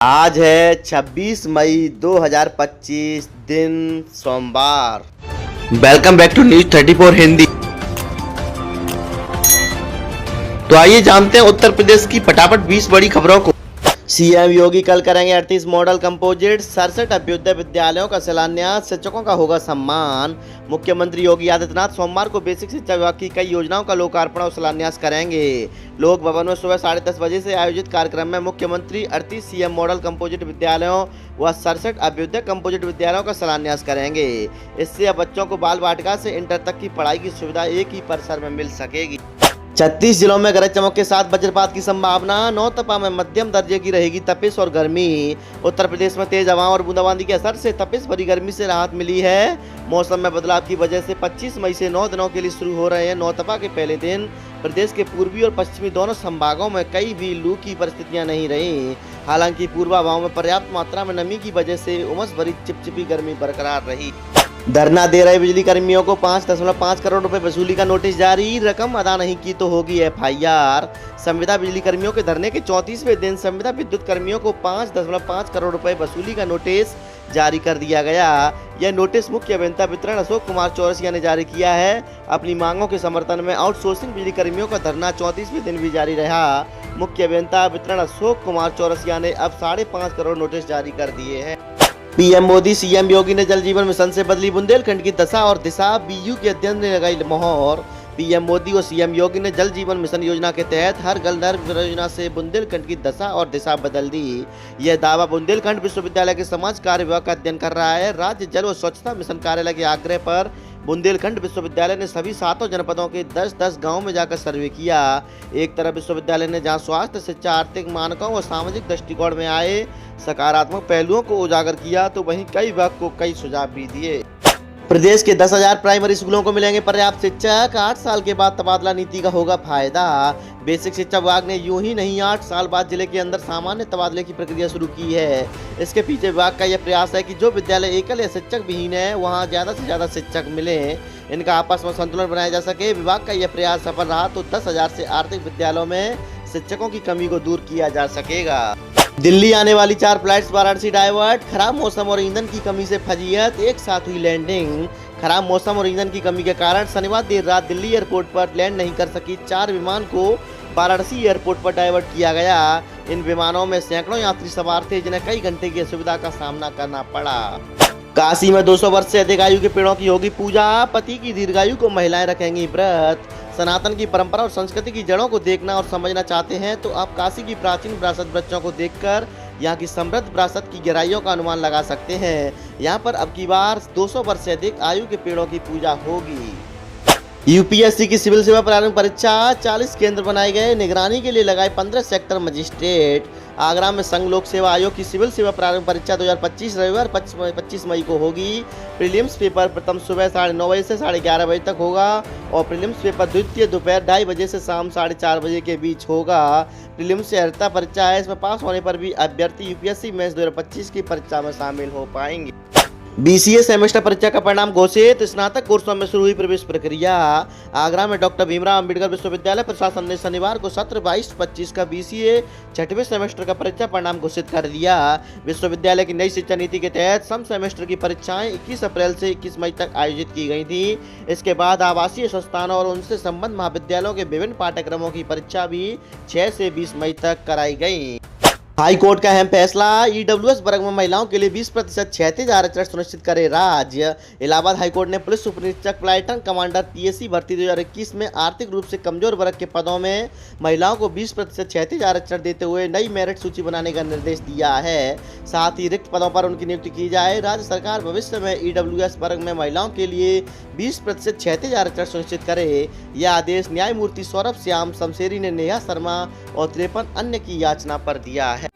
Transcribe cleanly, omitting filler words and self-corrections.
आज है 26 मई 2025 दिन सोमवार। Welcome back to news 34 Hindi. तो आइए जानते हैं उत्तर प्रदेश की फटाफट 20 बड़ी खबरों को। सीएम योगी कल करेंगे 38 मॉडल कंपोजिट 67 अभ्युदय विद्यालयों का शिलान्यास, शिक्षकों का होगा सम्मान। मुख्यमंत्री योगी आदित्यनाथ सोमवार को बेसिक शिक्षा विभाग की कई योजनाओं का लोकार्पण और शिलान्यास करेंगे। लोक भवन में सुबह 10:30 बजे से आयोजित कार्यक्रम में मुख्यमंत्री 38 सीएम मॉडल कंपोजिट विद्यालयों व 67 अभ्युदय कंपोजिट विद्यालयों का शिलान्यास करेंगे। इससे अब बच्चों को बाल वाटिका से इंटर तक की पढ़ाई की सुविधा एक ही परिसर में मिल सकेगी। 36 जिलों में गरज चमक के साथ वज्रपात की संभावना। नौतपा में मध्यम दर्जे की रहेगी तपिश और गर्मी। उत्तर प्रदेश में तेज हवाओं और बूंदाबांदी के असर से तपिश भरी गर्मी से राहत मिली है। मौसम में बदलाव की वजह से 25 मई से 9 दिनों के लिए शुरू हो रहे हैं नौतपा के पहले दिन प्रदेश के पूर्वी और पश्चिमी दोनों संभागों में कई भी लू की परिस्थितियां नहीं रही। हालांकि पूर्वाभाव में पर्याप्त मात्रा में नमी की वजह से उमस भरी चिपचिपी गर्मी बरकरार रही। धरना दे रहे बिजली कर्मियों को 5.5 करोड़ रुपए वसूली का नोटिस जारी। रकम अदा नहीं की तो होगी एफआईआर। संविदा बिजली कर्मियों के धरने के 34वें दिन संविदा विद्युत कर्मियों को 5.5 करोड़ रुपए वसूली का नोटिस जारी कर दिया गया। यह नोटिस मुख्य अभियंता वितरण अशोक कुमार चौरसिया ने जारी किया है। अपनी मांगों के समर्थन में आउटसोर्सिंग बिजली कर्मियों का धरना 34वें दिन भी जारी रहा। मुख्य अभियंता वितरण अशोक कुमार चौरसिया ने अब 5.5 करोड़ नोटिस जारी कर दिए हैं। पीएम मोदी सीएम योगी ने जल जीवन मिशन से बदली बुंदेलखंड की दशा और दिशा, बीयू के अध्ययन ने लगाई मोहर। पीएम मोदी और सीएम योगी ने जल जीवन मिशन योजना के तहत हर घर नल योजना से बुंदेलखंड की दशा और दिशा बदल दी। यह दावा बुंदेलखंड विश्वविद्यालय के समाज कार्य विभाग का अध्ययन कर रहा है। राज्य जल व स्वच्छता मिशन कार्यालय के आग्रह पर बुंदेलखंड विश्वविद्यालय ने सभी 7 जनपदों के 10-10 गाँव में जाकर सर्वे किया। एक तरफ विश्वविद्यालय ने जहां स्वास्थ्य, शिक्षा, आर्थिक मानकों व सामाजिक दृष्टिकोण में आए सकारात्मक पहलुओं को उजागर किया, तो वहीं कई विभाग को कई सुझाव भी दिए। प्रदेश के 10,000 प्राइमरी स्कूलों को मिलेंगे पर्याप्त शिक्षक। 8 साल के बाद तबादला नीति का होगा फायदा। बेसिक शिक्षा विभाग ने यूं ही नहीं 8 साल बाद जिले के अंदर सामान्य तबादले की प्रक्रिया शुरू की है। इसके पीछे विभाग का यह प्रयास है कि जो विद्यालय एकल या शिक्षक विहीन है वहां ज्यादा से ज्यादा शिक्षक मिले, इनका आपस में संतुलन बनाया जा सके। विभाग का यह प्रयास सफल रहा तो 10,000 से आर्थिक विद्यालयों में शिक्षकों की कमी को दूर किया जा सकेगा। दिल्ली आने वाली 4 फ्लाइट्स वाराणसी डाइवर्ट। खराब मौसम और ईंधन की कमी से फजीयत, एक साथ हुई लैंडिंग। खराब मौसम और ईंधन की कमी के कारण शनिवार देर रात दिल्ली एयरपोर्ट पर लैंड नहीं कर सकी 4 विमान को वाराणसी एयरपोर्ट पर डाइवर्ट किया गया। इन विमानों में सैकड़ों यात्री सवार थे जिन्हें कई घंटे की असुविधा का सामना करना पड़ा। काशी में 200 वर्ष से अधिक आयु के पेड़ों की होगी पूजा। पति की दीर्घायु को महिलाएं रखेंगी व्रत। सनातन की परंपरा और संस्कृति की जड़ों को देखना और समझना चाहते हैं तो आप काशी की प्राचीन विरासत वृक्षों को देखकर यहाँ की समृद्ध विरासत की गहराइयों का अनुमान लगा सकते हैं। यहाँ पर अब की बार 200 वर्ष से अधिक आयु के पेड़ों की पूजा होगी। यूपीएससी की सिविल सेवा प्रारंभिक परीक्षा 40 केंद्र बनाए गए। निगरानी के लिए लगाए 15 सेक्टर मजिस्ट्रेट। आगरा में संघ लोक सेवा आयोग की सिविल सेवा प्रारंभिक परीक्षा 2025 रविवार 25 मई को होगी। प्रीलिम्स पेपर प्रथम सुबह 9:30 बजे से 11:30 बजे तक होगा और प्रीलिम्स पेपर द्वितीय दोपहर 2:30 बजे से शाम 4:30 बजे के बीच होगा। प्रीलिम्स से अर्हता परीक्षा है, इसमें पास होने पर भी अभ्यर्थी यूपीएससी मेंस 2025 की परीक्षा में शामिल हो पाएंगे। बीसीए सेमेस्टर परीक्षा का परिणाम घोषित। स्नातक कोर्सों में शुरू हुई प्रवेश प्रक्रिया। आगरा में डॉक्टर भीमराव अंबेडकर विश्वविद्यालय प्रशासन ने शनिवार को सत्र 22-25 का बीसीए 6वें सेमेस्टर का परीक्षा परिणाम घोषित कर दिया। विश्वविद्यालय की नई शिक्षा नीति के तहत सम सेमेस्टर की परीक्षाएं 21 अप्रैल से 21 मई तक आयोजित की गई थी। इसके बाद आवासीय संस्थानों और उनसे संबद्ध महाविद्यालयों के विभिन्न पाठ्यक्रमों की परीक्षा भी 6 से 20 मई तक कराई गई। हाई कोर्ट का अहम फैसला। ईडब्ल्यूएस वर्ग में महिलाओं के लिए 20% क्षैतिज आरक्षण सुनिश्चित करे राज्य। इलाहाबाद हाईकोर्ट ने पुलिस उप निरीक्षक प्लाटून कमांडर पीएससी भर्ती 2021 में आर्थिक रूप से कमजोर वर्ग के पदों में महिलाओं को 20% क्षैतिज आरक्षण देते हुए नई मेरिट सूची बनाने का निर्देश दिया है। साथ ही रिक्त पदों पर उनकी नियुक्ति की जाए। राज्य सरकार भविष्य में ईडब्ल्यूएस वर्ग में महिलाओं के लिए 20% क्षैतिज आरक्षण सुनिश्चित करे। यह आदेश न्यायमूर्ति सौरभ श्याम शमशेरी ने नेहा शर्मा और 53 अन्य की याचना पर दिया है।